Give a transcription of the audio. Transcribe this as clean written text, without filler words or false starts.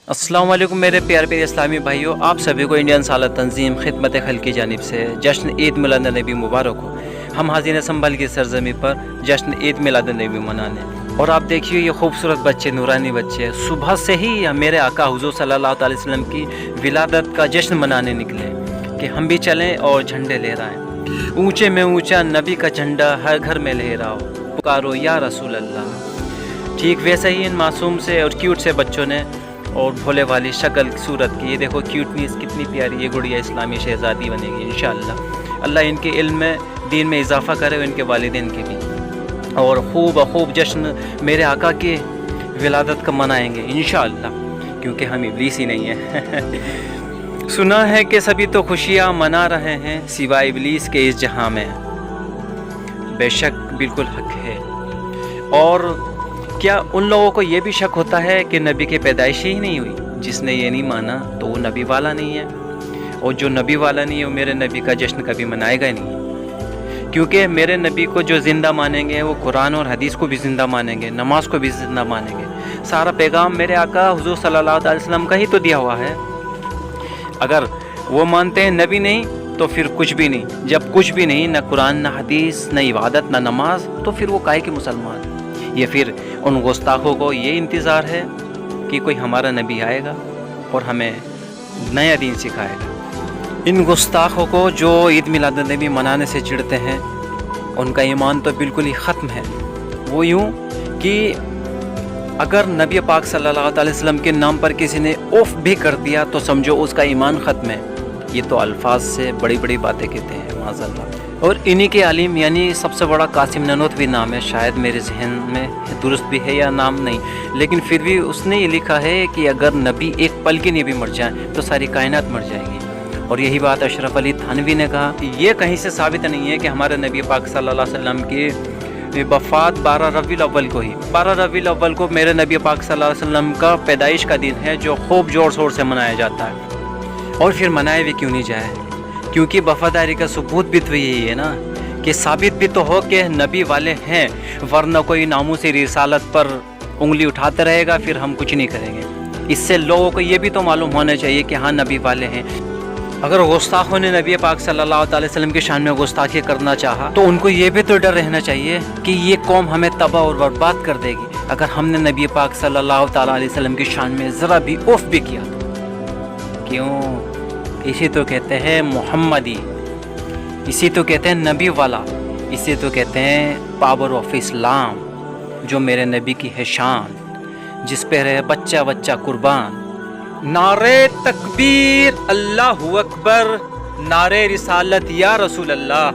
अस्सलाम वालेकुम मेरे प्यारे प्यारे इस्लामी भाइयों, आप सभी को इंडियन साला तंजीम खिदमत खल की जानिब से जश्न ईद मिलाद नबी मुबारक हो। हम हाजिर संभल की सरजमी पर जश्न ईद मिलाद नबी मनाने, और आप देखिए ये खूबसूरत बच्चे, नूरानी बच्चे सुबह से ही मेरे आका हुजूर सल्लल्लाहु अलैहि वसल्लम की विलादत का जश्न मनाने निकले कि हम भी चलें और झंडे लहराएं। ऊंचे में ऊंचा नबी का झंडा हर घर में लहराओ, पुकारो या रसूल अल्लाह। ठीक वैसे ही इन मासूम से और क्यूट से बच्चों ने और भोले वाली शक्ल सूरत की, ये देखो क्यूटनेस कितनी प्यारी, ये गुड़िया इस्लामी शहज़ादी बनेगी इंशाअल्लाह। अल्लाह इनके इल्म में, दीन में इजाफ़ा करे और इनके वालिदैन के भी, और खूब जश्न मेरे आका के विलादत का मनाएंगे इंशाअल्लाह, क्योंकि हम इब्लीस ही नहीं हैं। सुना है कि सभी तो खुशियाँ मना रहे हैं सिवाय इब्लीस के इस जहां में। बेशक बिल्कुल हक है। और क्या उन लोगों को ये भी शक होता है कि नबी की पैदाइश ही नहीं हुई? जिसने ये नहीं माना तो वो नबी वाला नहीं है, और जो नबी वाला नहीं है वो मेरे नबी का जश्न कभी मनाएगा ही नहीं, क्योंकि मेरे नबी को जो ज़िंदा मानेंगे वो कुरान और हदीस को भी ज़िंदा मानेंगे, नमाज को भी ज़िंदा मानेंगे। सारा पैगाम मेरे आका हुज़ूर सल्लल्लाहु अलैहि वसल्लम का ही तो दिया हुआ है। अगर वो मानते हैं नबी नहीं तो फिर कुछ भी नहीं। जब कुछ भी नहीं, न कुरान न हदीस न इबादत न नमाज, तो फिर वो काहे के मुसलमान? ये फिर उन गुस्ताखों को ये इंतज़ार है कि कोई हमारा नबी आएगा और हमें नया दीन सिखाएगा। इन गुस्ताखों को जो ईद मिलाद नबी मनाने से चिढ़ते हैं, उनका ईमान तो बिल्कुल ही ख़त्म है। वो यूँ कि अगर नबी पाक सल्लल्लाहु अलैहि वसल्लम के नाम पर किसी ने उफ़ भी कर दिया तो समझो उसका ईमान ख़त्म है। ये तो अल्फाज से बड़ी बड़ी बातें कहते हैं माज़अल्लाह। और इन्हीं के आलिम यानी सबसे बड़ा कासिम ननोतवी नाम है, शायद मेरे जहन में दुरुस्त भी है या नाम नहीं, लेकिन फिर भी उसने ये लिखा है कि अगर नबी एक पल के लिए भी मर जाए तो सारी कायनात मर जाएगी। और यही बात अशरफ अली थानवी ने कहा। ये कहीं से साबित नहीं है कि हमारे नबी पाक सल्लल्लाहु अलैहि वसल्लम की वफ़ात 12 रबीउल अव्वल को ही, 12 रबीउल अव्वल को मेरे नबी पाक सल्लल्लाहु अलैहि वसल्लम का पैदाइश का दिन है, जो खूब ज़ोर शोर से मनाया जाता है। और फिर मनाए भी क्यों नहीं जाए? क्योंकि वफ़ादारी का सबूत भी तो यही है ना, कि साबित भी तो हो कि नबी वाले हैं, वरना कोई नामूस रिसालत पर उंगली उठाते रहेगा फिर हम कुछ नहीं करेंगे। इससे लोगों को ये भी तो मालूम होना चाहिए कि हाँ नबी वाले हैं। अगर गुस्ताखों ने नबी पाक सल्लल्लाहु अलैहि वसल्लम की शान में गुस्ताखी करना चाहा तो उनको ये भी तो डर रहना चाहिए कि ये कौम हमें तबाह और बर्बाद कर देगी अगर हमने नबी पाक सल्लल्लाहु अलैहि वसल्लम की शान में ज़रा भी उफ़ भी किया तो। क्यों? इसी तो कहते हैं मोहम्मदी, इसी तो कहते हैं नबी वाला, इसी तो कहते हैं पावर ऑफ इस्लाम, जो मेरे नबी की है शान, जिस पे रहे बच्चा बच्चा कुर्बान। नारे तकबीर अल्लाहु अकबर, नारे रिसालत या रसूल अल्लाह।